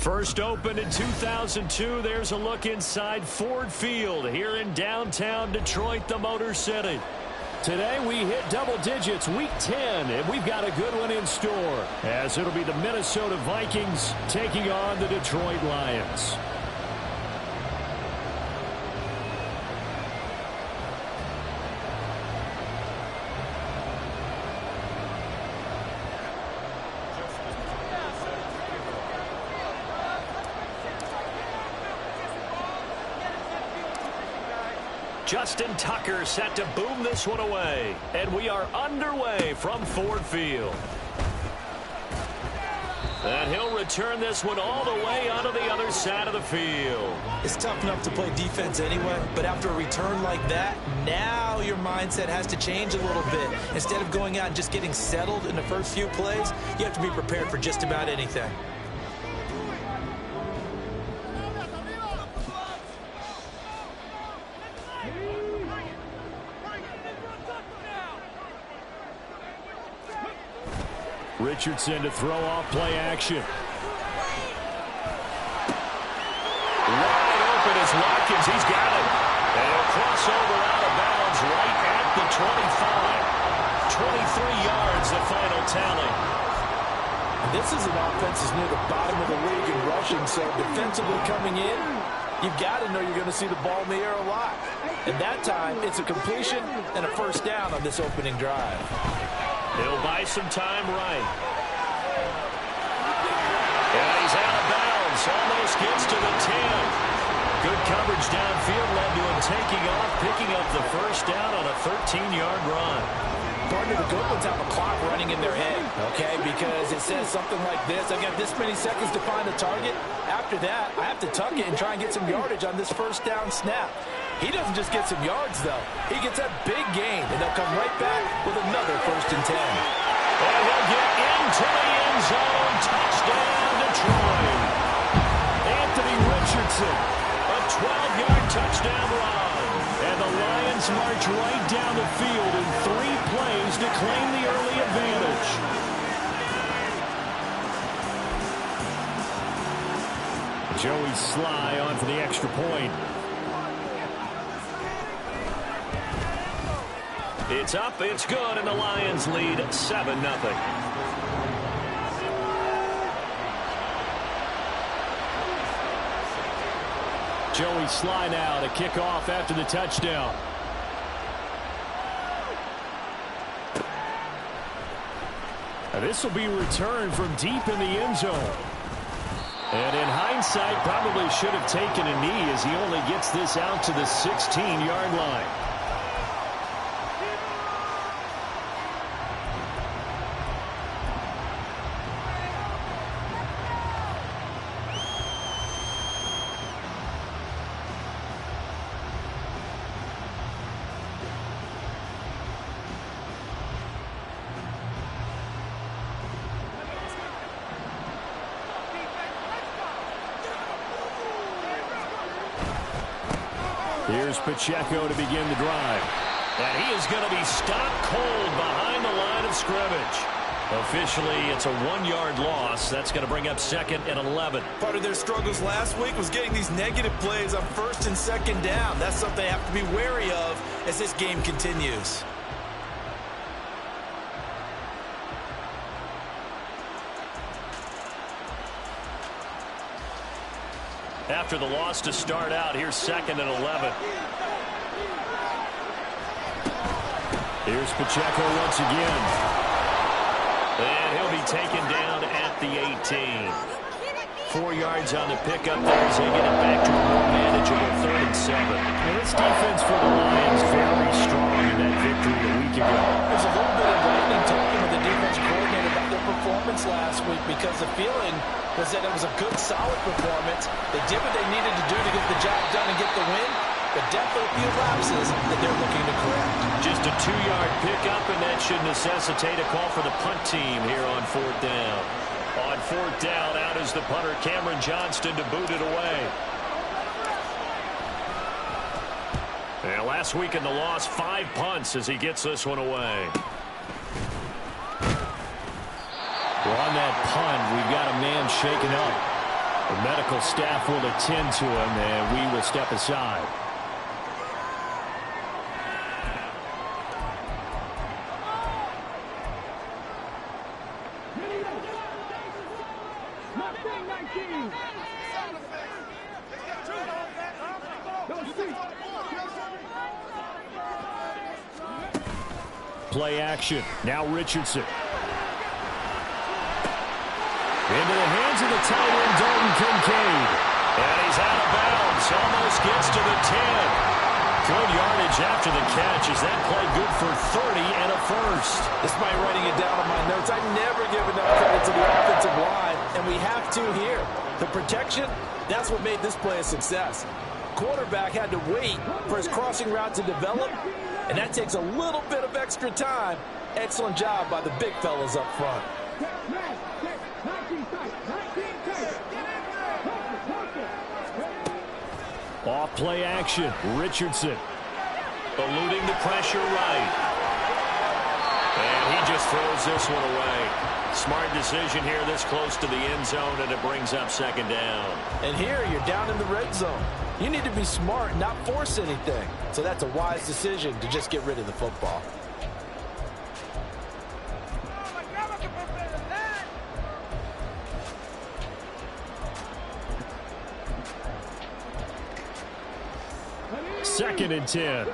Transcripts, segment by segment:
First opened in 2002, there's a look inside Ford Field here in downtown Detroit, the Motor City. Today we hit double digits, week 10, and we've got a good one in store, as it'll be the Minnesota Vikings taking on the Detroit Lions. Justin Tucker set to boom this one away. And we are underway from Ford Field. And he'll return this one all the way onto the other side of the field. It's tough enough to play defense anyway, but after a return like that, now your mindset has to change a little bit. Instead of going out and just getting settled in the first few plays, you have to be prepared for just about anything. Richardson to throw off play action. Wide open is Watkins. He's got it. And he'll cross over out of bounds right at the 25. 23 yards, the final tally. This is an offense that's near the bottom of the league in rushing, so defensively coming in, you've got to know you're going to see the ball in the air a lot. And that time, it's a completion and a first down on this opening drive. He'll buy some time right. And he's out of bounds. Almost gets to the 10. Good coverage downfield led to him taking off, picking up the first down on a 13-yard run. Partner, the good ones have a clock running in their head, okay? Because it says something like this. I've got this many seconds to find a target. After that, I have to tuck it and try and get some yardage on this first down snap. He doesn't just get some yards, though. He gets that big gain, and they'll come right back with another 1st and 10. And he'll get into the end zone. Touchdown, Detroit. Anthony Richardson, a 12-yard touchdown run. And the Lions march right down the field in 3 plays to claim the early advantage. Joey Sly on for the extra point. It's up, it's good, and the Lions lead 7-0. Joey Sly now to kick off after the touchdown. Now this will be returned from deep in the end zone. And in hindsight, probably should have taken a knee as he only gets this out to the 16-yard line. Here's Pacheco to begin the drive. And he is going to be stopped cold behind the line of scrimmage. Officially, it's a 1-yard loss. That's going to bring up 2nd and 11. Part of their struggles last week was getting these negative plays on 1st and 2nd down. That's something they have to be wary of as this game continues. After the loss to start out, here's 2nd and 11. Here's Pacheco once again. And he'll be taken down at the 18. 4 yards on the pickup there as they get it back to a more manageable 3rd and 7. And this defense for the Lions very strong in that victory a week ago. There's a little bit of lightning talking with the defense coordinator about their performance last week because the feeling was that it was a good, solid performance. They did what they needed to do to get the job done and get the win, but definitely a few lapses that they're looking to correct. Just a 2-yard pickup, and that should necessitate a call for the punt team here on 4th down. On 4th down, out is the punter, Cameron Johnston, to boot it away. And last week in the loss, 5 punts as he gets this one away. Well, on that punt, we've got a man shaken up. The medical staff will attend to him, and we will step aside. Play action. Now Richardson. Into the hands of the tight end, Dalton Kincaid. And he's out of bounds. Almost gets to the 10. Good yardage after the catch. Is that play good for 30 and a first? Despite writing it down on my notes, I never give enough credit to the offensive line, and we have to here. The protection, that's what made this play a success. Quarterback had to wait for his crossing route to develop, and that takes a little bit of extra time. Excellent job by the big fellas up front. Off play action. Richardson. Eluding the pressure right. And he just throws this one away. Smart decision here this close to the end zone, and it brings up second down. And here you're down in the red zone. You need to be smart and not force anything. So that's a wise decision to just get rid of the football. Second and 10.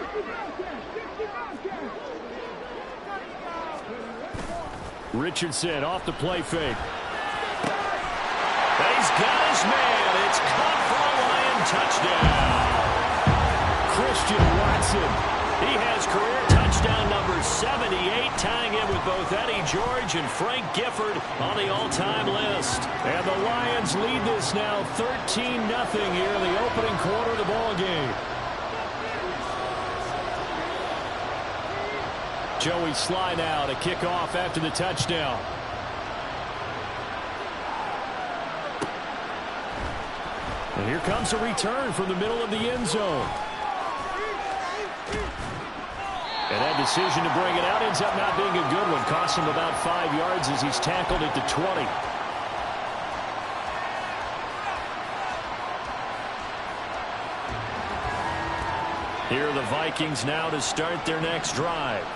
Richardson off the play fake. He's got his man. It's caught for a Lion touchdown. Christian Watson. He has career touchdown number 78, tying in with both Eddie George and Frank Gifford on the all-time list. And the Lions lead this now 13-0 here in the opening quarter of the ball game. Joey Sly now to kick off after the touchdown. And here comes a return from the middle of the end zone. And that decision to bring it out ends up not being a good one. Costs him about 5 yards as he's tackled at the 20. Here are the Vikings now to start their next drive.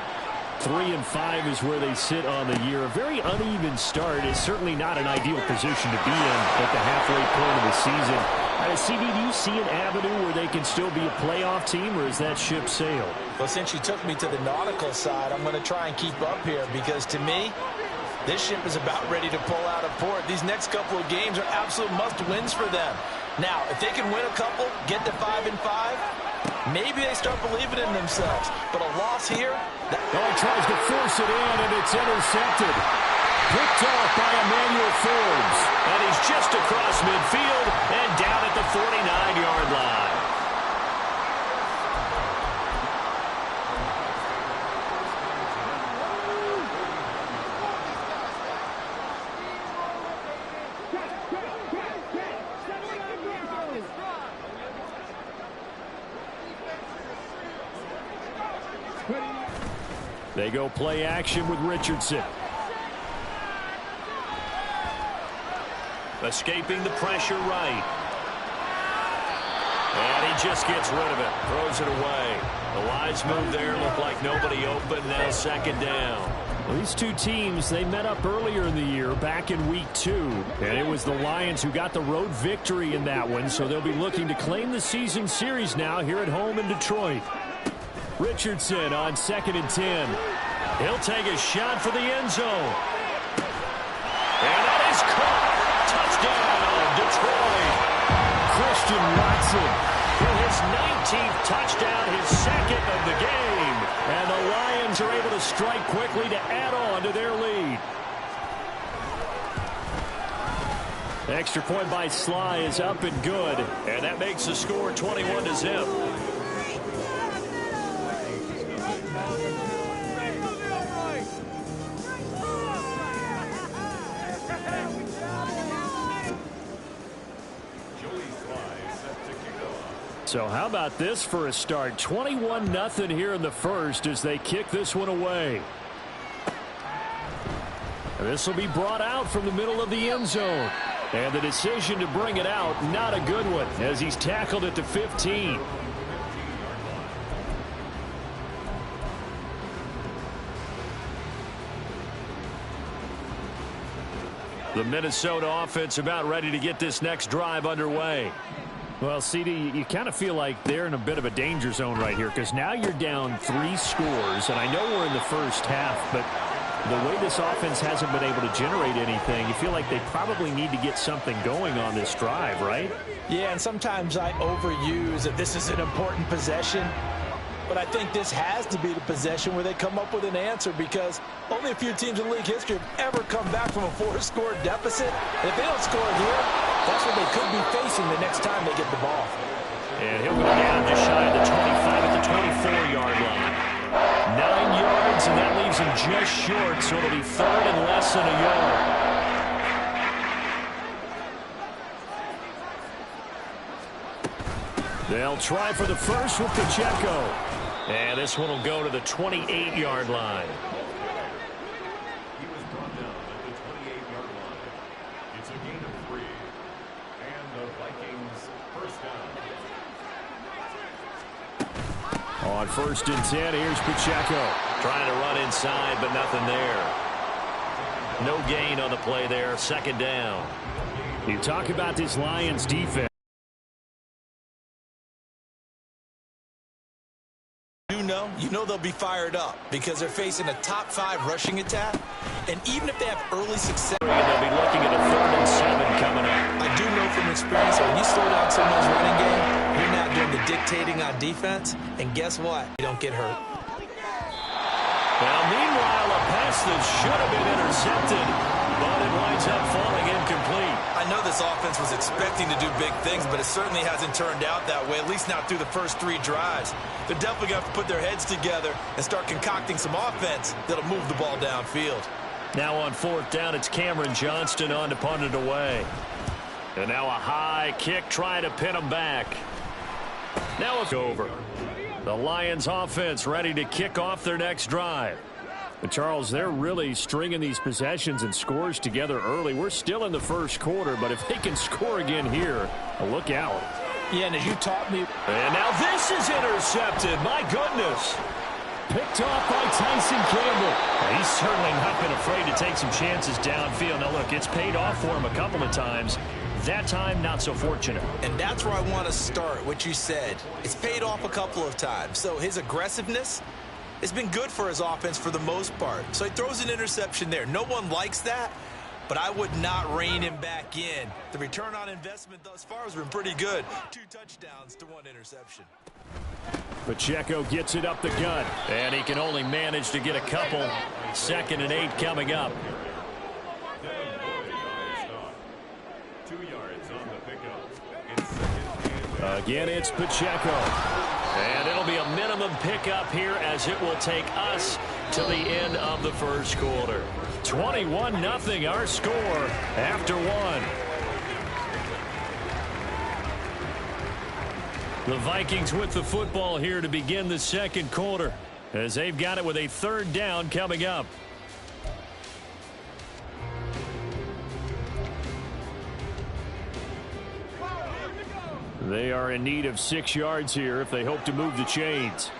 3-5 is where they sit on the year. A very uneven start is certainly not an ideal position to be in at the halfway point of the season. CD, do you see an avenue where they can still be a playoff team, or is that ship sailed? Well, since you took me to the nautical side, I'm going to try and keep up here because to me, this ship is about ready to pull out of port. These next couple of games are absolute must-wins for them. Now, if they can win a couple, get to 5-5, maybe they start believing in themselves. But a loss here... he tries to force it in, and it's intercepted. Picked off by Emmanuel Forbes. And he's just across midfield and down at the 49-yard line. They go play action with Richardson. Escaping the pressure right. And he just gets rid of it. Throws it away. The wise move there. Looked like nobody open. Now second down. Well, these two teams, they met up earlier in the year, back in week 2. And it was the Lions who got the road victory in that one. So they'll be looking to claim the season series now here at home in Detroit. Richardson on 2nd and 10. He'll take a shot for the end zone. And that is caught. Touchdown, Detroit. Christian Watson for his 19th touchdown, his second of the game. And the Lions are able to strike quickly to add on to their lead. Extra point by Sly is up and good. And that makes the score 21-0. So how about this for a start? 21-0 here in the first as they kick this one away. This will be brought out from the middle of the end zone. And the decision to bring it out, not a good one, as he's tackled at the 15. The Minnesota offense about ready to get this next drive underway. Well, CD, you kind of feel like they're in a bit of a danger zone right here because now you're down 3 scores, and I know we're in the first half, but the way this offense hasn't been able to generate anything, you feel like they probably need to get something going on this drive, right? Yeah, and sometimes I overuse that this is an important possession. But I think this has to be the possession where they come up with an answer because only a few teams in league history have ever come back from a 4-score deficit. And if they don't score here, that's what they could be facing the next time they get the ball. And he'll go down just shy of the 25 at the 24-yard line. 9 yards, and that leaves him just short, so it'll be 3rd and less than a yard. They'll try for the first with Pacheco. And this one will go to the 28-yard line. He was brought down at the 28-yard line. It's a gain of 3. And the Vikings first down. On 1st and 10, here's Pacheco. Trying to run inside, but nothing there. No gain on the play there. 2nd down. You talk about this Lions defense. You know they'll be fired up because they're facing a top 5 rushing attack. And even if they have early success, They'll be looking at a 3rd and 7 coming up. I do know from experience that when you slow down someone's running game, you're not doing the dictating on defense. And guess what? You don't get hurt. Now, meanwhile, a pass that should have been intercepted, but it winds up falling incomplete. I know this offense was expecting to do big things, but it certainly hasn't turned out that way, at least not through the first 3 drives. They're definitely going to have to put their heads together and start concocting some offense that'll move the ball downfield. Now on 4th down, it's Cameron Johnston on to punt it away. And now a high kick trying to pin him back. Now it's over. The Lions offense ready to kick off their next drive. But Charles, they're really stringing these possessions and scores together early. We're still in the first quarter, but if they can score again here, look out. Yeah, and as you taught me. And now this is intercepted. My goodness. Picked off by Tyson Campbell. He's certainly not been afraid to take some chances downfield. Now, look, it's paid off for him a couple of times. That time, not so fortunate. And that's where I want to start, what you said. It's paid off a couple of times. So his aggressiveness has been good for his offense for the most part. So he throws an interception there. No one likes that, but I would not rein him back in. The return on investment thus far has been pretty good. 2 touchdowns to 1 interception. Pacheco gets it up the gut, and he can only manage to get a couple. 2nd and 8 coming up. 2 yards on the pickup. It's 2nd and Again, it's Pacheco. And it'll be a minimum pickup here as it will take us to the end of the first quarter. 21-0 our score after 1. The Vikings with the football here to begin the second quarter as they've got it with a 3rd down coming up. They are in need of 6 yards here if they hope to move the chains.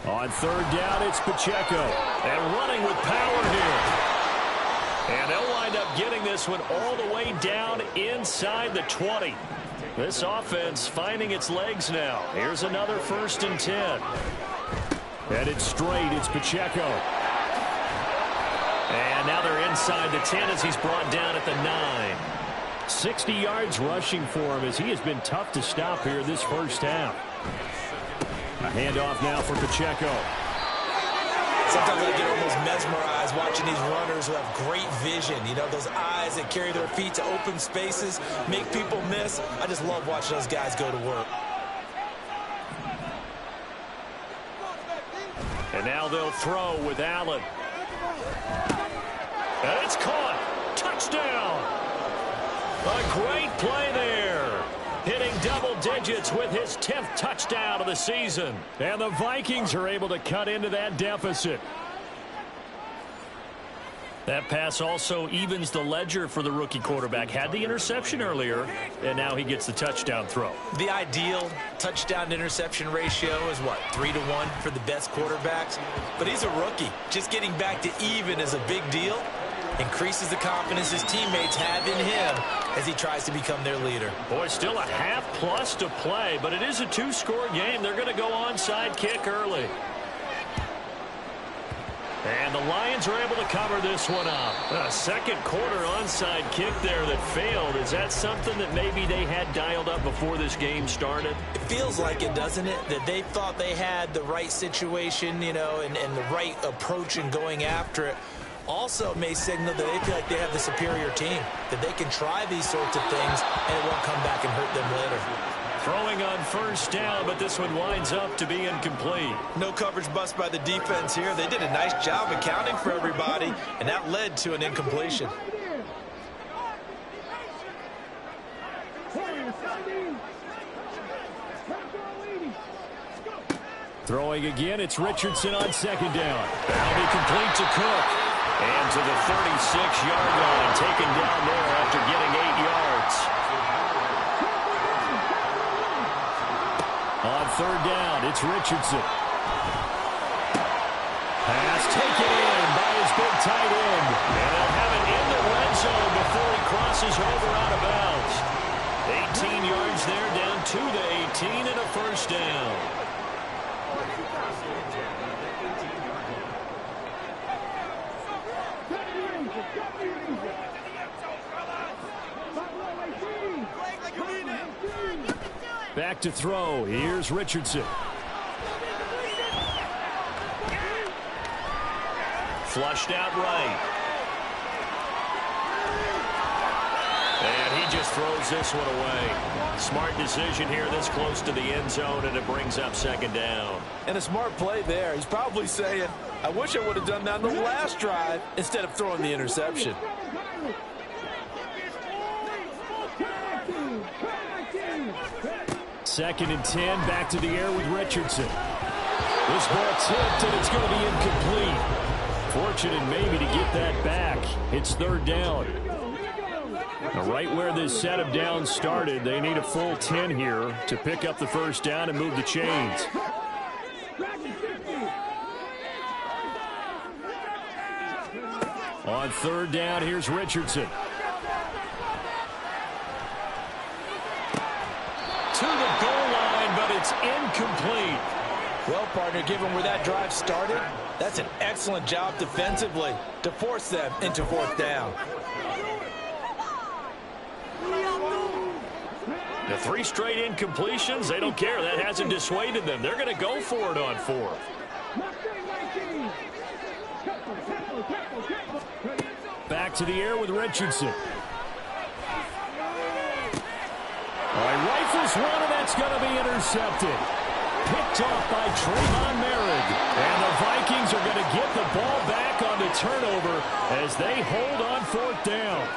On 3rd down, it's Pacheco. And running with power here. And they'll wind up getting this one all the way down inside the 20. This offense finding its legs now. Here's another 1st and 10. Headed straight, it's Pacheco. And now they're inside the 10 as he's brought down at the 9. 60 yards rushing for him as he has been tough to stop here this first half. A handoff now for Pacheco. Sometimes I get almost mesmerized watching these runners who have great vision. You know, those eyes that carry their feet to open spaces, make people miss. I just love watching those guys go to work. And now they'll throw with Allen. And it's caught. Touchdown. A great play there. hitting double digits with his 10th touchdown of the season. And the Vikings are able to cut into that deficit. That pass also evens the ledger for the rookie quarterback. Had the interception earlier, and now he gets the touchdown throw. The ideal touchdown-interception ratio is, what, 3-to-1 for the best quarterbacks? But he's a rookie. Just getting back to even is a big deal. Increases the confidence his teammates have in him as he tries to become their leader. Boy, still a half-plus to play, but it is a two-score game. They're going to go onside kick early. And the Lions are able to cover this one up. A second quarter onside kick there that failed. Is that something that maybe they had dialed up before this game started? It feels like it, doesn't it? That they thought they had the right situation, you know, and the right approach in going after it. Also may signal that they feel like they have the superior team, that they can try these sorts of things and it won't come back and hurt them later. Throwing on first down, but this one winds up to be incomplete. No coverage bust by the defense here. They did a nice job accounting for everybody, and that led to an incompletion. Throwing again, it's Richardson on second down. That'll be complete to Cook. And to the 36-yard line, taken down there after getting 8 yards. On third down, it's Richardson. Pass taken in by his big tight end. And they'll have it in the red zone before he crosses over out of bounds. 18 yards there, down to the 18 and a first down. Back to throw. Here's Richardson. Flushed out right. And he just throws this one away. Smart decision here this close to the end zone, and it brings up second down. And a smart play there. He's probably saying, I wish I would have done that on the last drive instead of throwing the interception. Second and 10, back to the air with Richardson. This ball tipped, and it's going to be incomplete. Fortunate maybe to get that back. It's third down. Now, right where this set of downs started, they need a full 10 here to pick up the first down and move the chains. On third down, here's Richardson. To the goal line, but it's incomplete. Well, partner, given where that drive started, that's an excellent job defensively to force them into fourth down. The 3 straight incompletions, they don't care. That hasn't dissuaded them. They're going to go for it on fourth. Back to the air with Richardson. All right, rifles one, and that's going to be intercepted. Picked off by Trayvon Merritt. And the Vikings are going to get the ball back on the turnover as they hold on fourth down.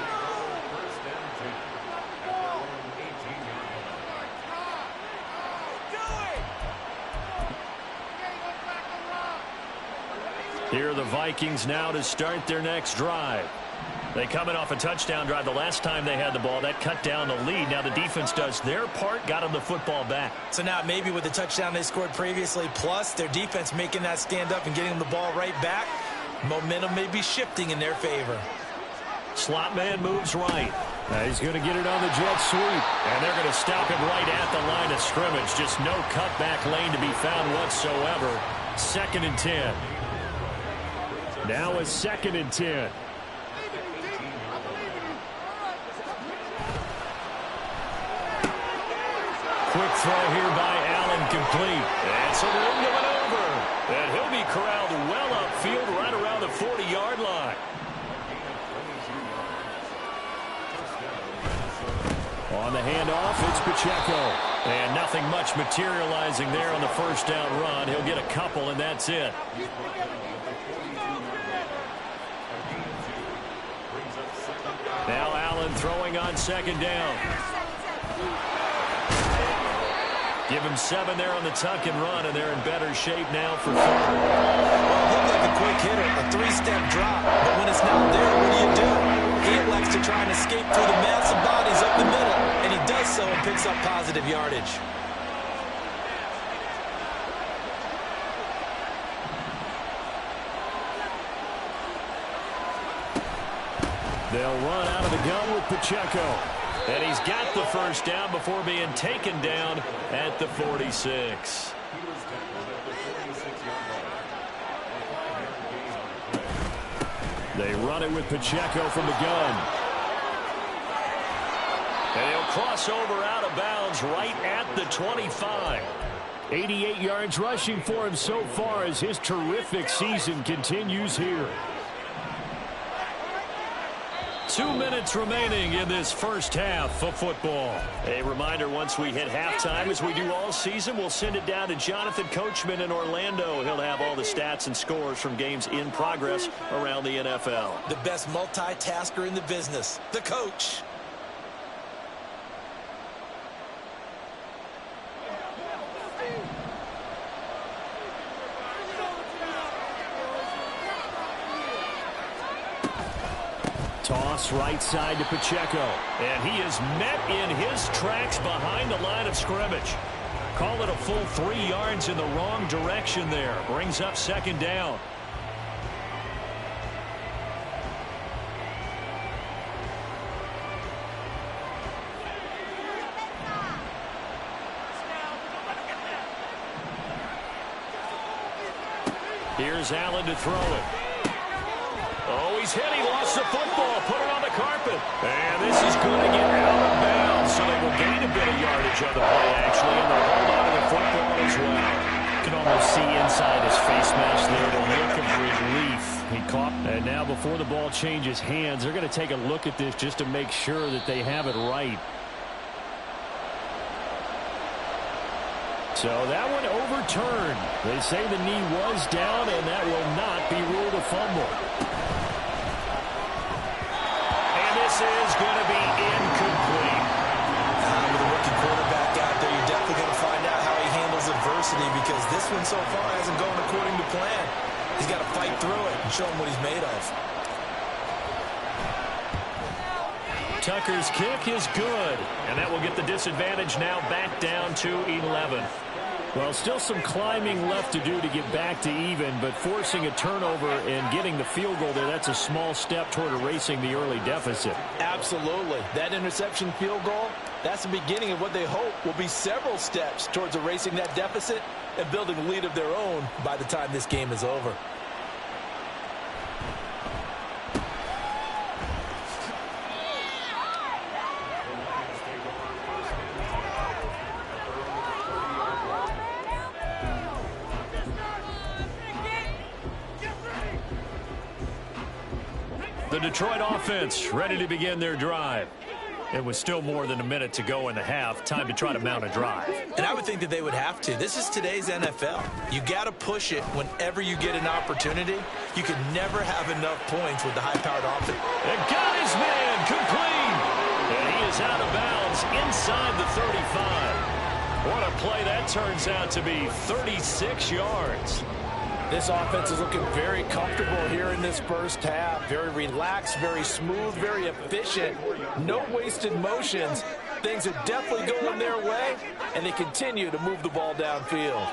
Here are the Vikings now to start their next drive. They coming off a touchdown drive the last time they had the ball. That cut down the lead. Now the defense does their part, got them the football back. So now maybe with the touchdown they scored previously, plus their defense making that stand up and getting them the ball right back, momentum may be shifting in their favor. Slot man moves right. He's going to get it on the jet sweep. And they're going to stop him right at the line of scrimmage. Just no cutback lane to be found whatsoever. Second and 10. Now a second and 10. Quick throw here by Allen, complete. And some room to maneuver. And he'll be corralled well upfield right around the 40-yard line. On the handoff, it's Pacheco. And nothing much materializing there on the first down run. He'll get a couple, and that's it. Now Allen throwing on second down. Give him 7 there on the tuck and run, and they're in better shape now for 3rd. Well, it looked like a quick hitter, a 3-step drop. But when it's not there, what do? He elects to try and escape through the massive bodies up the middle, and he does so and picks up positive yardage. They'll run out of the gun with Pacheco. And he's got the first down before being taken down at the 46. He was tackled at the 46-yard line. They run it with Pacheco from the gun. And he'll cross over out of bounds right at the 25. 88 yards rushing for him so far as his terrific season continues here. 2 minutes remaining in this first half of football. A reminder, once we hit halftime, as we do all season, we'll send it down to Jonathan Coachman in Orlando. He'll have all the stats and scores from games in progress around the NFL. The best multitasker in the business, the coach. Toss right side to Pacheco. And he is met in his tracks behind the line of scrimmage. Call it a full 3 yards in the wrong direction there. Brings up 2nd down. Here's Allen to throw it. Oh, he's hit. He lost the football. Put it on the carpet. And this is going to get out of bounds, so they will gain a bit of yardage on the play, actually, and they'll hold on to the football as well. You can almost see inside his face mask there the look of relief he caught. And now before the ball changes hands, they're going to take a look at this just to make sure that they have it right. So that one overturned. They say the knee was down, and that will not be ruled a fumble. And this is going to be incomplete. With a rookie quarterback out there, you're definitely going to find out how he handles adversity, because this one so far hasn't gone according to plan. He's got to fight through it and show him what he's made of. Tucker's kick is good, and that will get the disadvantage now back down to 11. Well, still some climbing left to do to get back to even, but forcing a turnover and getting the field goal there, that's a small step toward erasing the early deficit. Absolutely. That interception field goal, that's the beginning of what they hope will be several steps towards erasing that deficit and building a lead of their own by the time this game is over. The Detroit offense ready to begin their drive. It was still more than a minute to go in the half. Time to try to mount a drive. And I would think that they would have to. This is today's NFL. You got to push it whenever you get an opportunity. You can never have enough points with the high-powered offense. And got his man complete. And he is out of bounds inside the 35. What a play that turns out to be. 36 yards. This offense is looking very comfortable here in this first half. Very relaxed, very smooth, very efficient. No wasted motions. Things are definitely going their way, and they continue to move the ball downfield.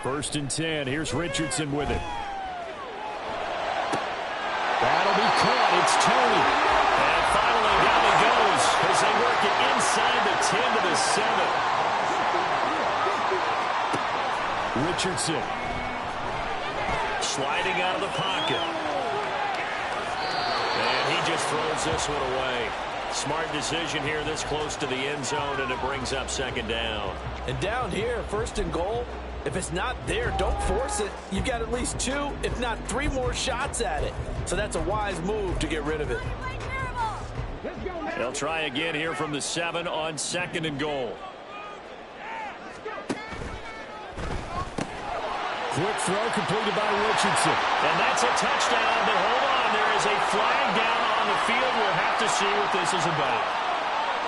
1st and 10. Here's Richardson with it. That'll be caught. It's Tony. And finally down he goes as they work it inside the 10 to the 7. Richardson. Sliding out of the pocket. And he just throws this one away. Smart decision here this close to the end zone, and it brings up 2nd down. And down here, 1st and goal, if it's not there, don't force it. You've got at least 2, if not 3 more shots at it. So that's a wise move to get rid of it. They'll try again here from the 7 on 2nd and goal. Quick throw completed by Richardson. And that's a touchdown, but hold on. There is a flag down on the field. We'll have to see what this is about.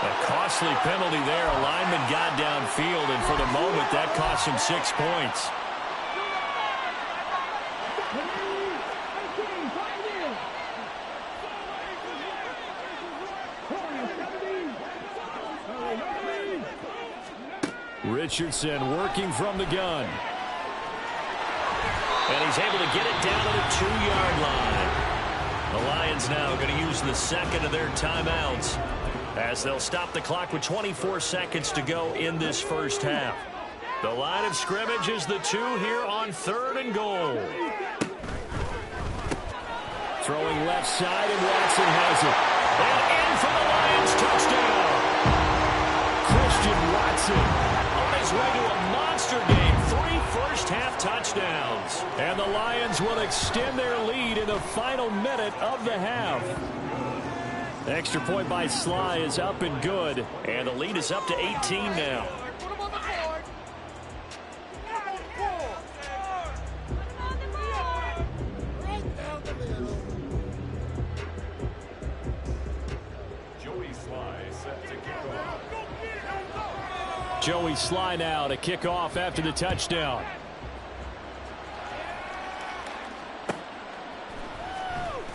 A costly penalty there. A lineman got downfield, and for the moment, that cost him 6 points. Richardson working from the gun. And he's able to get it down to the 2-yard line. The Lions now going to use the second of their timeouts as they'll stop the clock with 24 seconds to go in this first half. The line of scrimmage is the 2 here on 3rd and goal. Throwing left side, and Watson has it. And in for the Lions touchdown. Christian Watson on his way to a monster game. 3 first-half touchdowns. And the Lions will extend their lead in the final minute of the half. Extra point by Sly is up and good. And the lead is up to 18 now. Joey Sly set to kick off. Joey Sly now to kick off after the touchdown.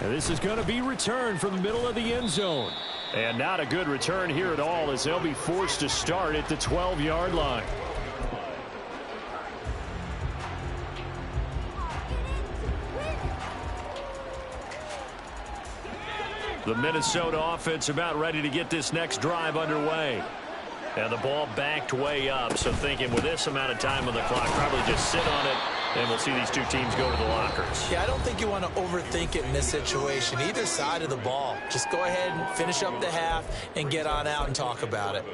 And this is going to be returned from the middle of the end zone. And not a good return here at all, as they'll be forced to start at the 12-yard line. The Minnesota offense about ready to get this next drive underway. And the ball backed way up, so thinking with this amount of time on the clock, probably just sit on it, and we'll see these two teams go to the lockers. Yeah, I don't think you want to overthink it in this situation. Either side of the ball. Just go ahead and finish up the half and get on out and talk about it.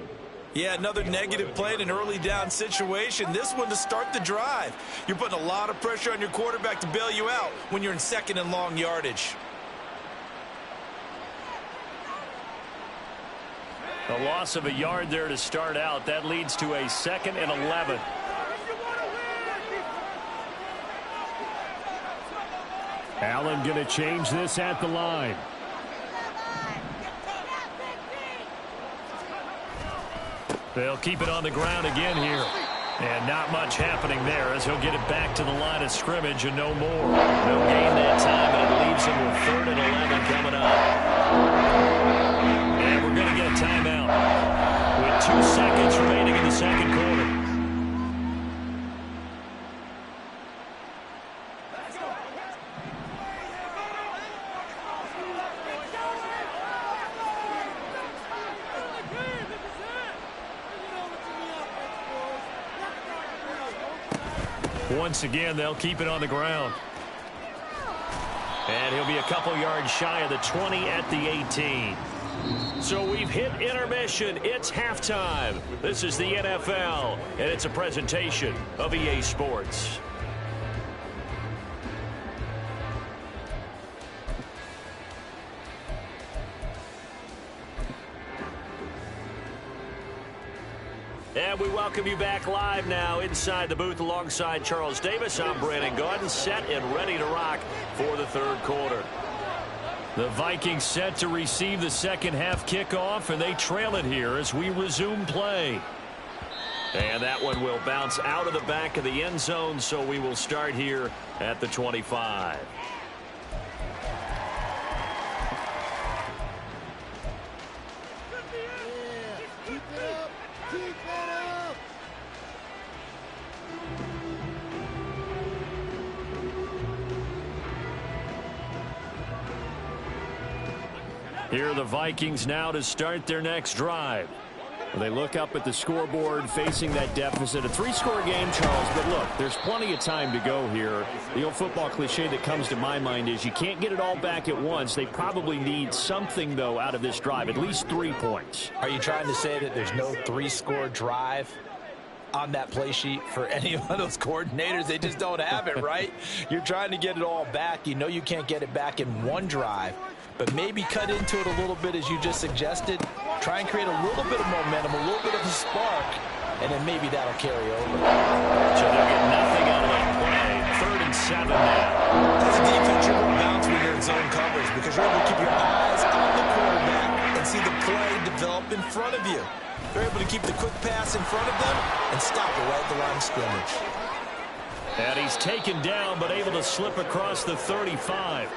Yeah, another negative play in an early down situation. This one to start the drive. You're putting a lot of pressure on your quarterback to bail you out when you're in 2nd and long yardage. A loss of a yard there to start out. That leads to a 2nd and 11. Allen going to change this at the line. They'll keep it on the ground again here. And not much happening there as he'll get it back to the line of scrimmage and no more. No gain that time, and it leaves him with 3rd and 11 coming up. And we're going to get a timeout with 2 seconds remaining in the second quarter. Once again, they'll keep it on the ground. And he'll be a couple yards shy of the 20 at the 18. So we've hit intermission. It's halftime. This is the NFL, and it's a presentation of EA Sports. And we welcome you back live now inside the booth alongside Charles Davis. I'm Brandon Gaudin, set and ready to rock for the 3rd quarter. The Vikings set to receive the second half kickoff, and they trail it here as we resume play. And that one will bounce out of the back of the end zone, so we will start here at the 25. Here are the Vikings now to start their next drive. Well, they look up at the scoreboard facing that deficit. A 3-score game, Charles, but look, there's plenty of time to go here. The old football cliche that comes to my mind is you can't get it all back at once. They probably need something, though, out of this drive, at least 3 points. Are you trying to say that there's no 3-score drive on that play sheet for any of those coordinators? They just don't have it, right? You're trying to get it all back. You know you can't get it back in one drive, but maybe cut into it a little bit as you just suggested. Try and create a little bit of momentum, a little bit of a spark, and then maybe that'll carry over. So they'll get nothing out of that play. 3rd and 7 now. As a defense, you're going to bounce when you're in zone coverage because you're able to keep your eyes on the quarterback and see the play develop in front of you. They're able to keep the quick pass in front of them and stop it right at the line of scrimmage. And he's taken down, but able to slip across the 35.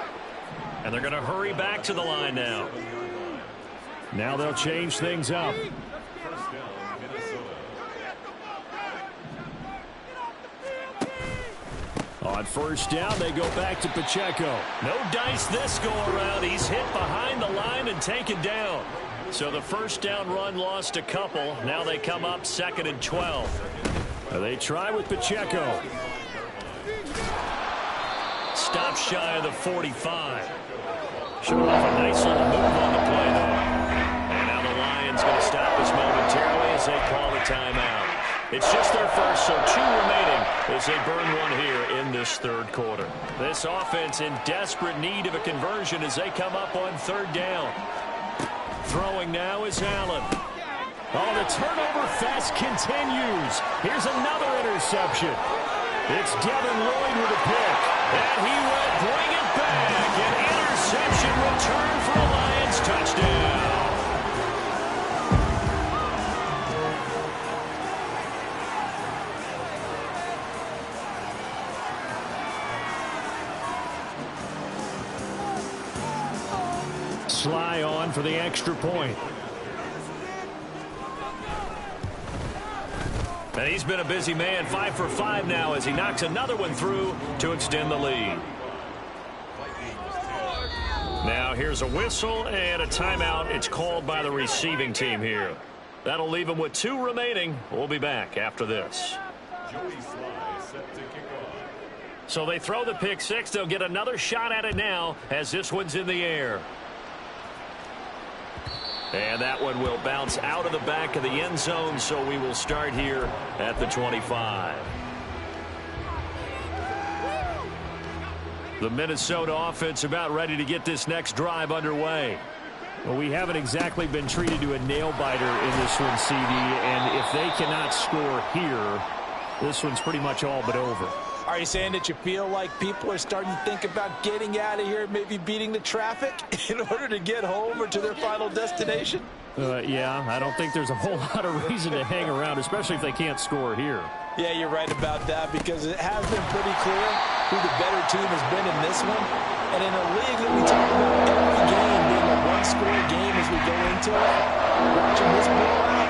And they're going to hurry back to the line now. Now they'll change things up. First down, Minnesota. On first down, they go back to Pacheco. No dice this go around. He's hit behind the line and taken down. So the first down run lost a couple. Now they come up 2nd and 12. They try with Pacheco. Stop shy of the 45. Showing off a nice little move on the play there. And now the Lions going to stop us momentarily as they call the timeout. It's just their first, so 2 remaining as they burn one here in this third quarter. This offense in desperate need of a conversion as they come up on 3rd down. Throwing now is Allen. Oh, the turnover fest continues. Here's another interception. It's Devin Lloyd with a pick. And he will bring it back. An interception return for a Lions touchdown. Sly on for the extra point. And he's been a busy man, 5 for 5 now as he knocks another one through to extend the lead. Now here's a whistle and a timeout. It's called by the receiving team here. That'll leave them with 2 remaining. We'll be back after this. Joey Sly set to kick off. So they throw the pick 6. They'll get another shot at it now as this one's in the air. And that one will bounce out of the back of the end zone, so we will start here at the 25. The Minnesota offense about ready to get this next drive underway. Well, we haven't exactly been treated to a nail-biter in this one, CD, and if they cannot score here, this one's pretty much all but over. Are you saying that you feel like people are starting to think about getting out of here, maybe beating the traffic in order to get home or to their final destination? Yeah, I don't think there's a whole lot of reason to hang around, especially if they can't score here. Yeah, you're right about that because it has been pretty clear who the better team has been in this one. And in a league that we talk about every game being a one-score game as we go into it, watching this blowout,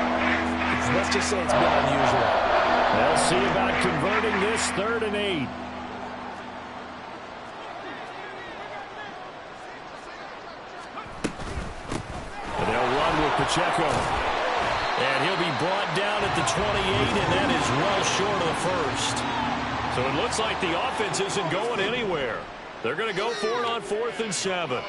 let's just say it's been unusual. They'll see about converting this 3rd and 8. And they'll run with Pacheco. And he'll be brought down at the 28, and that is well short of the first. So it looks like the offense isn't going anywhere. They're going to go for it on 4th and 7.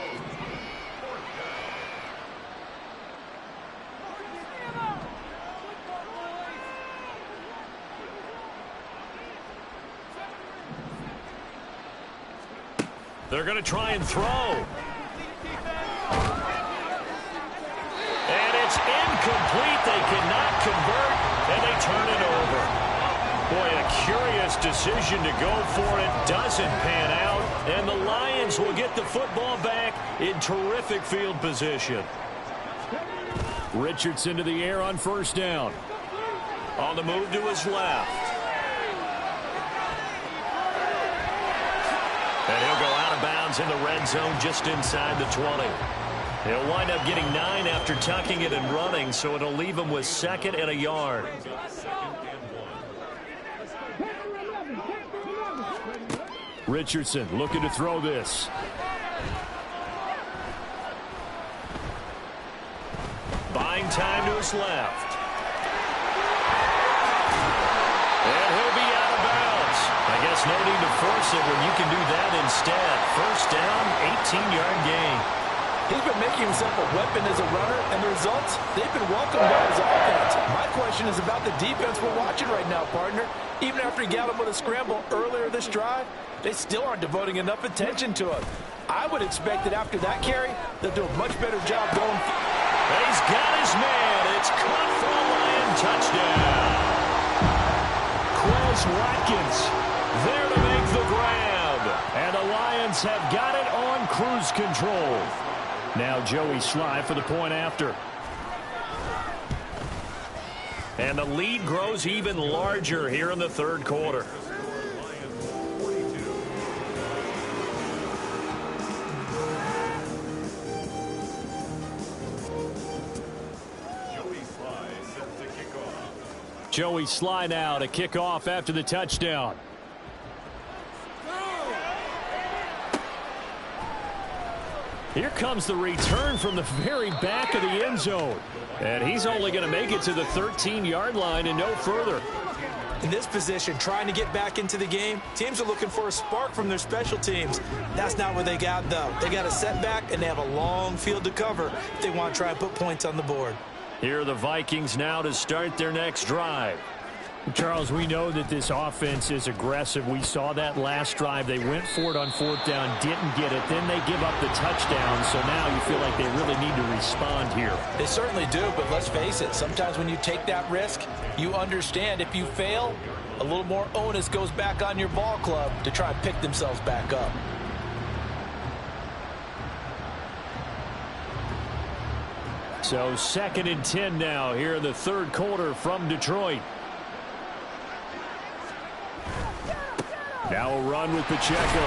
They're going to try and throw. And it's incomplete. They cannot convert, and they turn it over. Boy, a curious decision to go for it. Doesn't pan out, and the Lions will get the football back in terrific field position. Richardson to the air on first down. On the move to his left. And he'll go out of bounds in the red zone just inside the 20. He'll wind up getting 9 after tucking it and running, so it'll leave him with 2nd and a yard. Richardson looking to throw this. Buying time to his left. And he'll be out of bounds. I guess no need to force it when you can do that instead. First down, 18-yard gain. He's been making himself a weapon as a runner, and the results, they've been welcomed by his offense. My question is about the defense we're watching right now, partner. Even after he got him with a scramble earlier this drive, they still aren't devoting enough attention to him. I would expect that after that carry, they'll do a much better job going. He's got his man. It's caught for a Lion touchdown. Quez Watkins there to make the grab. And the Lions have got it on cruise control. Now Joey Sly for the point after. And the lead grows even larger here in the third quarter. Joey Slye now to kick off after the touchdown. Here comes the return from the very back of the end zone. And he's only going to make it to the 13-yard line and no further. In this position, trying to get back into the game, teams are looking for a spark from their special teams. That's not what they got, though. They got a setback, and they have a long field to cover if they want to try and put points on the board. Here are the Vikings now to start their next drive. Charles, we know that this offense is aggressive. We saw that last drive. They went for it on fourth down, didn't get it. Then they give up the touchdown, so now you feel like they really need to respond here. They certainly do, but let's face it. Sometimes when you take that risk, you understand if you fail, a little more onus goes back on your ball club to try and pick themselves back up. So 2nd and 10 now here in the third quarter from Detroit. Now a run with Pacheco.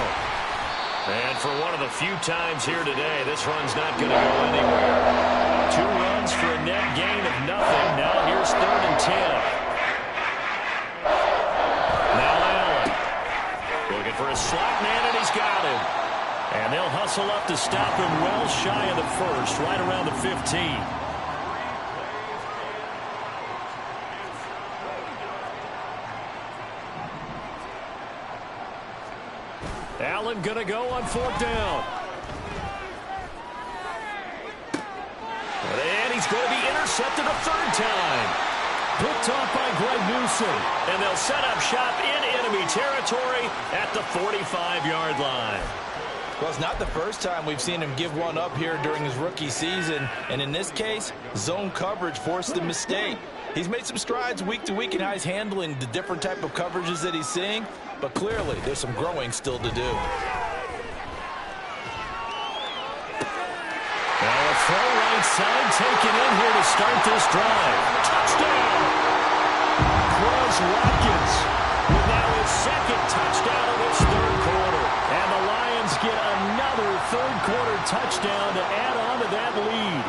And for one of the few times here today, this run's not going to go anywhere. 2 runs for a net gain of nothing. Now here's 3rd and 10. Now Allen. Looking for a slot man, and he's got him. And they'll hustle up to stop him well shy of the first, right around the 15. Allen going to go on 4th down. And he's going to be intercepted a 3rd time. Picked off by Greg Newsome. And they'll set up shop in enemy territory at the 45-yard line. Well, it's not the first time we've seen him give one up here during his rookie season. And in this case, zone coverage forced the mistake. He's made some strides week to week in how he's handling the different type of coverages that he's seeing. But clearly, there's some growing still to do. Now a throw right side taken in here to start this drive. Touchdown! Quez Watkins with now his 2nd touchdown of this third quarter. And the Lions get another third quarter touchdown to add on to that lead.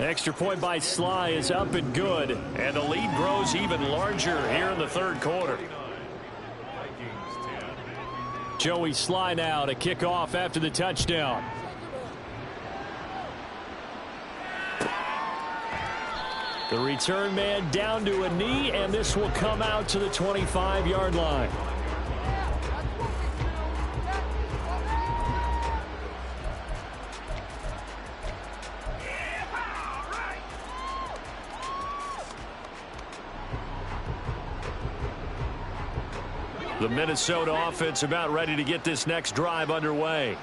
Extra point by Slye is up and good, and the lead grows even larger here in the third quarter. Joey Slye now to kick off after the touchdown. The return man down to a knee, and this will come out to the 25-yard line. The Minnesota offense about ready to get this next drive underway.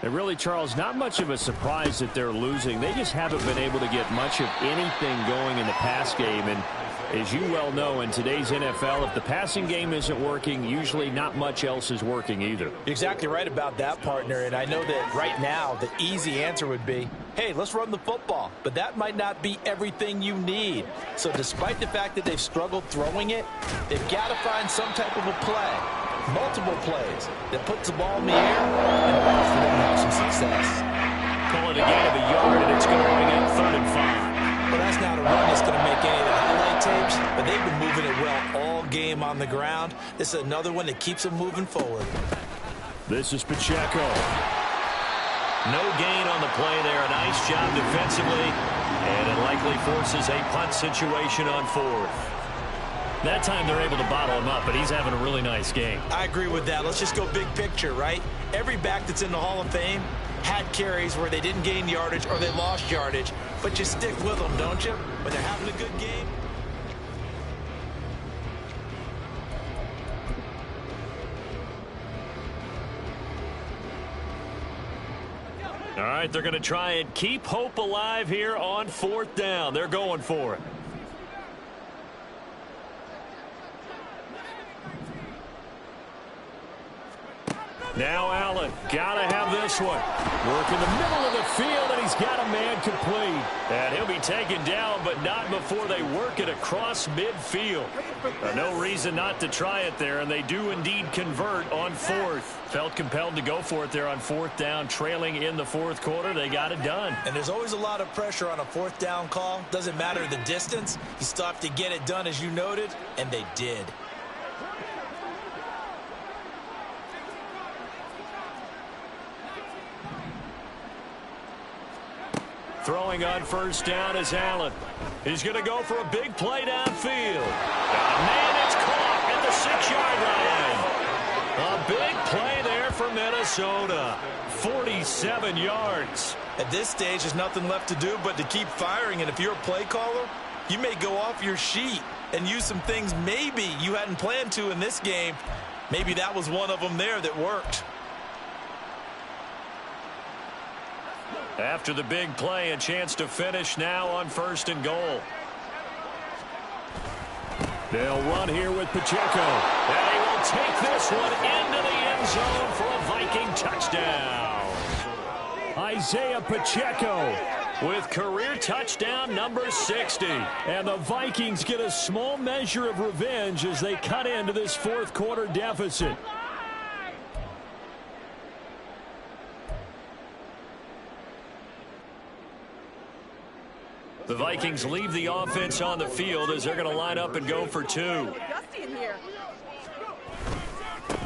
And really, Charles, not much of a surprise that they're losing. They just haven't been able to get much of anything going in the pass game. And as you well know, in today's NFL, if the passing game isn't working, usually not much else is working either. You're exactly right about that, partner. And I know that right now the easy answer would be, hey, let's run the football. But that might not be everything you need. So despite the fact that they've struggled throwing it, they've got to find some type of a play, multiple plays, that puts the ball in the air and allows for them to have some success. Call it a gain of a yard, and it's going to bring up 3rd and 5. Well, that's not a run that's going to make any of the highlight tapes, but they've been moving it well all game on the ground. This is another one that keeps them moving forward. This is Pacheco. No gain on the play there. A nice job defensively, and it likely forces a punt situation on 4th. That time they're able to bottle him up, but he's having a really nice game. I agree with that. Let's just go big picture, right? Every back that's in the Hall of Fame had carries where they didn't gain yardage or they lost yardage, but you stick with them, don't you? When they're having a good game. All right, they're going to try and keep hope alive here on 4th down. They're going for it. Now Allen, gotta have this one. Work in the middle of the field, and he's got a man complete. And he'll be taken down, but not before they work it across midfield. No reason not to try it there, and they do indeed convert on fourth. Felt compelled to go for it there on fourth down, trailing in the fourth quarter. They got it done. And there's always a lot of pressure on a fourth down call. Doesn't matter the distance. You still have to get it done, as you noted, and they did. Throwing on first down is Allen. He's going to go for a big play downfield. Man, it's caught at the 6-yard line. A big play there for Minnesota. 47 yards. At this stage, there's nothing left to do but to keep firing. And if you're a play caller, you may go off your sheet and use some things maybe you hadn't planned to in this game. Maybe that was one of them there that worked. After the big play, a chance to finish now on first and goal. They'll run here with Pacheco. And he will take this one into the end zone for a Viking touchdown. Isaiah Pacheco with career touchdown number 60. And the Vikings get a small measure of revenge as they cut into this fourth quarter deficit. The Vikings leave the offense on the field as they're going to line up and go for two.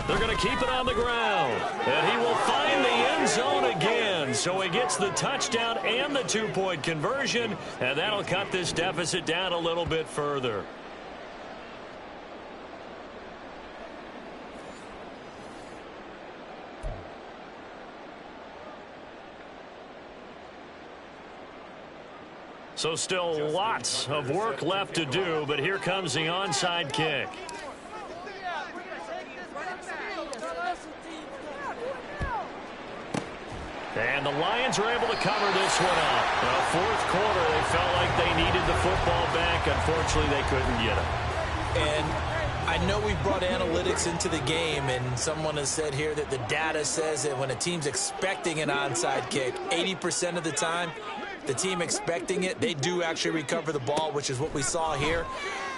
They're going to keep it on the ground. And he will find the end zone again. So he gets the touchdown and the two-point conversion. And that'll cut this deficit down a little bit further. So still lots of work left to do, but here comes the onside kick. And the Lions are able to cover this one up. Well, fourth quarter, they felt like they needed the football back. Unfortunately, they couldn't get it. And I know we brought analytics into the game, and someone has said here that the data says that when a team's expecting an onside kick, 80% of the time, the team expecting it, they do actually recover the ball, which is what we saw here.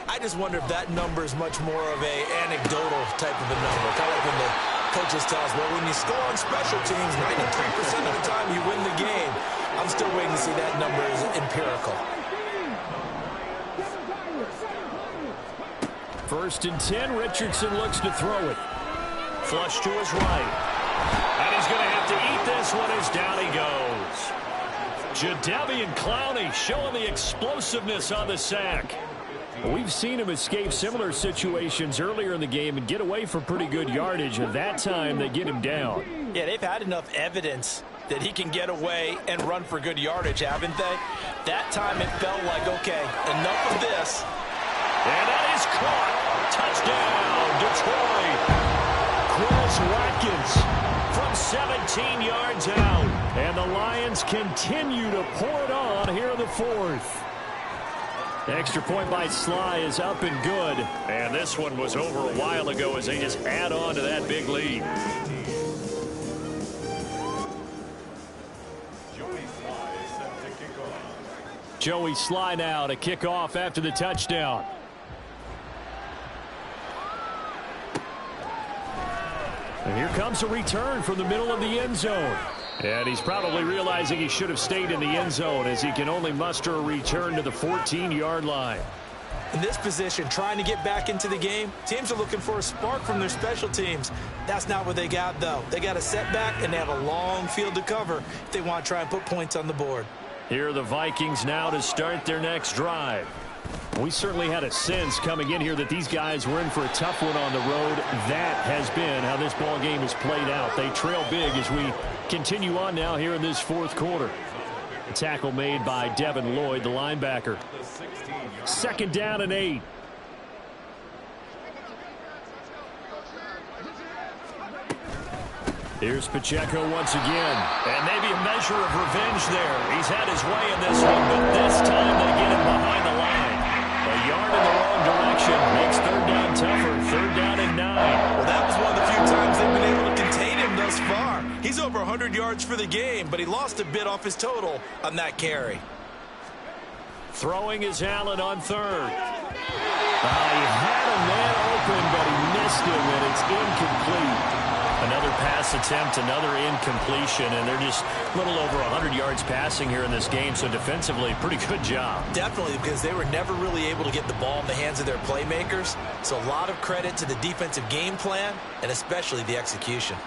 I just wonder if that number is much more of a anecdotal type of a number. Kind of like when the coaches tell us, well, when you score on special teams, 93% of the time you win the game. I'm still waiting to see that number is empirical. First and 10, Richardson looks to throw it. Flush to his right. And he's going to have to eat this one as down he goes. Jadeveon Clowney showing the explosiveness on the sack. We've seen him escape similar situations earlier in the game and get away for pretty good yardage, and that time they get him down. Yeah, they've had enough evidence that he can get away and run for good yardage, haven't they? That time it felt like, okay, enough of this. And that is caught. Touchdown, Detroit. Chris Watkins from 17 yards out. And the Lions continue to pour it on here in the fourth. The extra point by Sly is up and good. And this one was over a while ago as they just add on to that big lead. Joey Sly now to kick off after the touchdown. And here comes a return from the middle of the end zone. And he's probably realizing he should have stayed in the end zone as he can only muster a return to the 14-yard line. In this position, trying to get back into the game, teams are looking for a spark from their special teams. That's not what they got, though. They got a setback, and they have a long field to cover if they want to try and put points on the board. Here are the Vikings now to start their next drive. We certainly had a sense coming in here that these guys were in for a tough one on the road. That has been how this ball game has played out. They trail big as we continue on now here in this fourth quarter. A tackle made by Devin Lloyd, the linebacker. Second down and 8. Here's Pacheco once again. And maybe a measure of revenge there. He's had his way in this one, but this time they get him behind the line. A yard in the wrong direction makes third down tougher. Third down and 9. Well, that was one of the few times they've been able to contain him, though. for the game, but he lost a bit off his total on that carry. Throwing is Allen on third. He had a man open, but he missed him, and it's incomplete. Another pass attempt, another incompletion, and they're just a little over 100 yards passing here in this game, so defensively, pretty good job. Definitely, because they were never really able to get the ball in the hands of their playmakers, so a lot of credit to the defensive game plan, and especially the execution.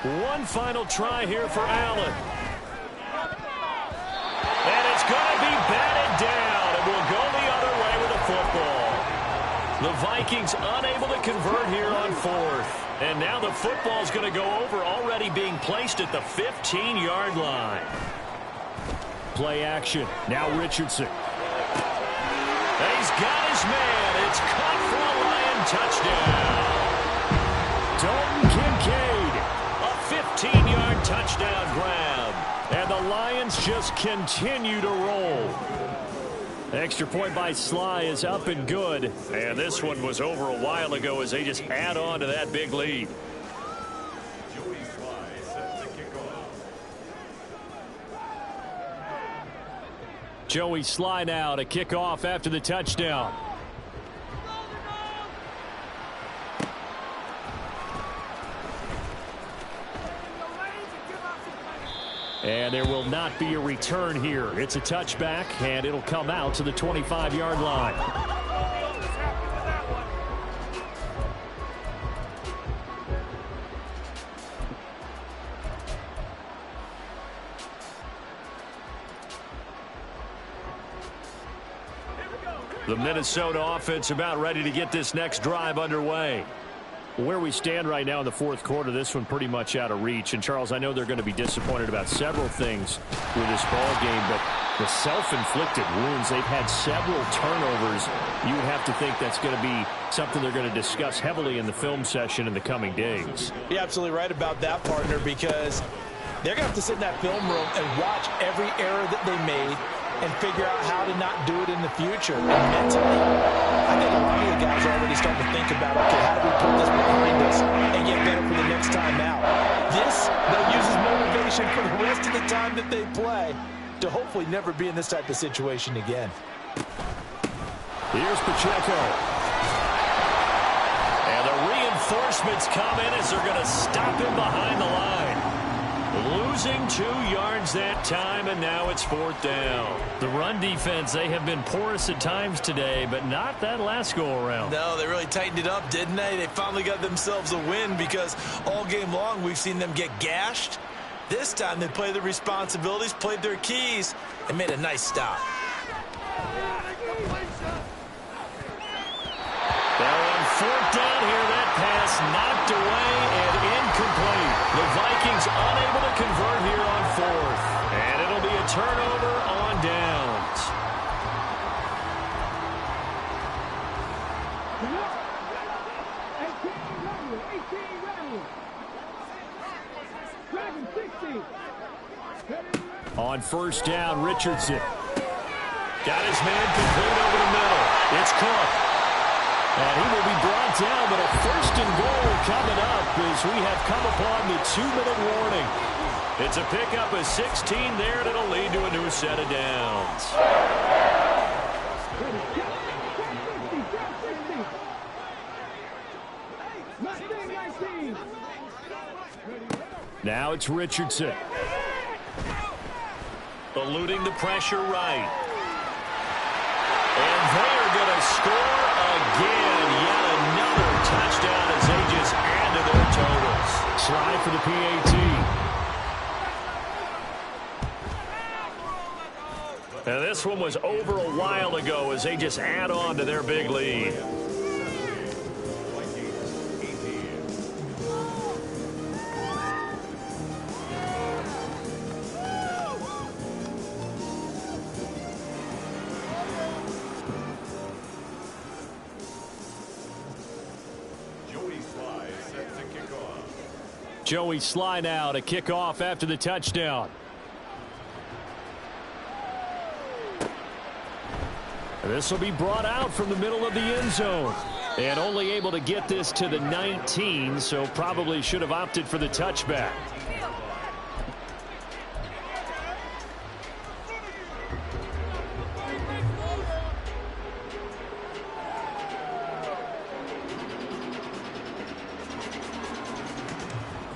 One final try here for Allen. And it's going to be batted down. It will go the other way with the football. The Vikings unable to convert here on fourth. And now the football's going to go over, already being placed at the 15-yard line. Play action. Now Richardson. He's got his man. It's caught for a Lion touchdown. Dalton Kincaid. A 15-yard touchdown grab. And the Lions just continue to roll. Extra point by Sly is up and good. And this one was over a while ago as they just add on to that big lead. Joey Sly set to kick off. Joey Sly now to kick off after the touchdown. And there will not be a return here. It's a touchback, and it'll come out to the 25-yard line. The Minnesota offense about ready to get this next drive underway. Where we stand right now in the fourth quarter, this one pretty much out of reach. And, Charles, I know they're going to be disappointed about several things with this ball game, but the self-inflicted wounds, they've had several turnovers. You would have to think that's going to be something they're going to discuss heavily in the film session in the coming days. You're absolutely right about that, partner, because they're going to have to sit in that film room and watch every error that they made and figure out how to not do it in the future. And mentally, I think a lot of the guys are already starting to think about, okay, how do we put this behind us and get better for the next time out? This, they'll use as motivation for the rest of the time that they play to hopefully never be in this type of situation again. Here's Pacheco. And the reinforcements come in as they're going to stop him behind the line. Losing 2 yards that time, and now it's fourth down. The run defense, they have been porous at times today, but not that last go-around. No, they really tightened it up, didn't they? They finally got themselves a win because all game long we've seen them get gashed. This time they played their responsibilities, played their keys, and made a nice stop. They're on fourth down here. That pass knocked away and incomplete. The Vikings unable to convert here on fourth. And it'll be a turnover on downs. On first down, Richardson. Got his man complete over the middle. It's Cook. And he will be brought down, but a first and goal coming up as we have come upon the 2-minute warning. It's a pickup of 16 there, and it'll lead to a new set of downs. Now it's Richardson. Eluding the pressure right. And they're going to score again. Yet another touchdown as they just add to their totals. Slide for the PAT. And this one was over a while ago as they just add on to their big lead. Joey Sly now to kick off after the touchdown. This will be brought out from the middle of the end zone. And only able to get this to the 19, so probably should have opted for the touchback.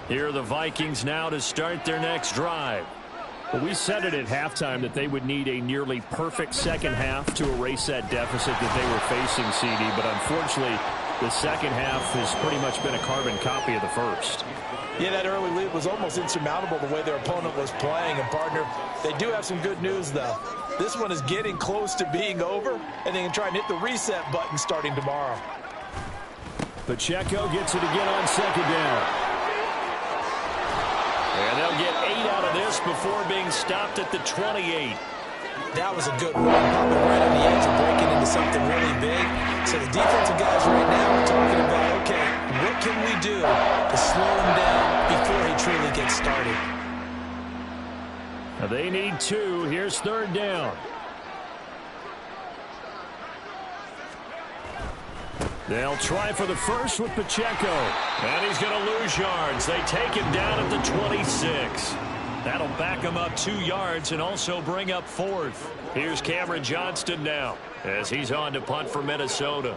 Here are the Vikings now to start their next drive. Well, we said it at halftime that they would need a nearly perfect second half to erase that deficit that they were facing, CD. But unfortunately, the second half has pretty much been a carbon copy of the first. Yeah, that early lead was almost insurmountable the way their opponent was playing. And, partner, they do have some good news, though. This one is getting close to being over, and they can try and hit the reset button starting tomorrow. Pacheco gets it again on second down. And they'll get 8 out of this before being stopped at the 28. That was a good run, probably right on the edge of breaking into something really big. So the defensive guys right now are talking about, okay, what can we do to slow him down before he truly gets started? Now they need 2. Here's third down. They'll try for the first with Pacheco. And he's going to lose yards. They take him down at the 26. That'll back him up 2 yards and also bring up 4th. Here's Cameron Johnston now as he's on to punt for Minnesota.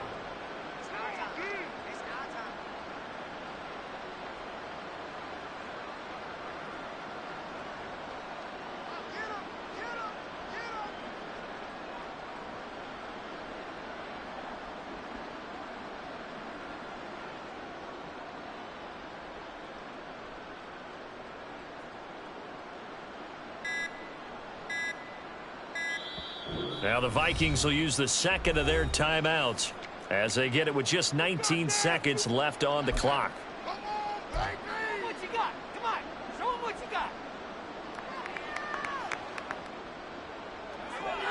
Now the Vikings will use the second of their timeouts as they get it with just 19 seconds left on the clock. What you got? Come on, show them what you got.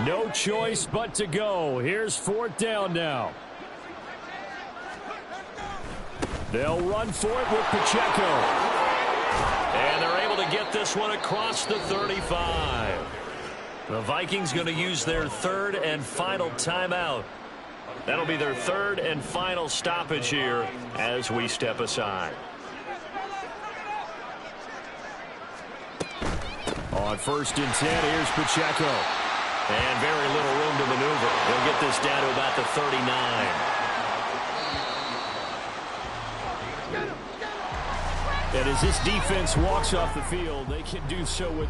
No choice but to go. Here's fourth down now. They'll run for it with Pacheco. And they're able to get this one across the 35. The Vikings going to use their third and final timeout. That'll be their third and final stoppage here as we step aside. On 1st and 10, here's Pacheco. And very little room to maneuver. They'll get this down to about the 39. And as this defense walks off the field, they can do so with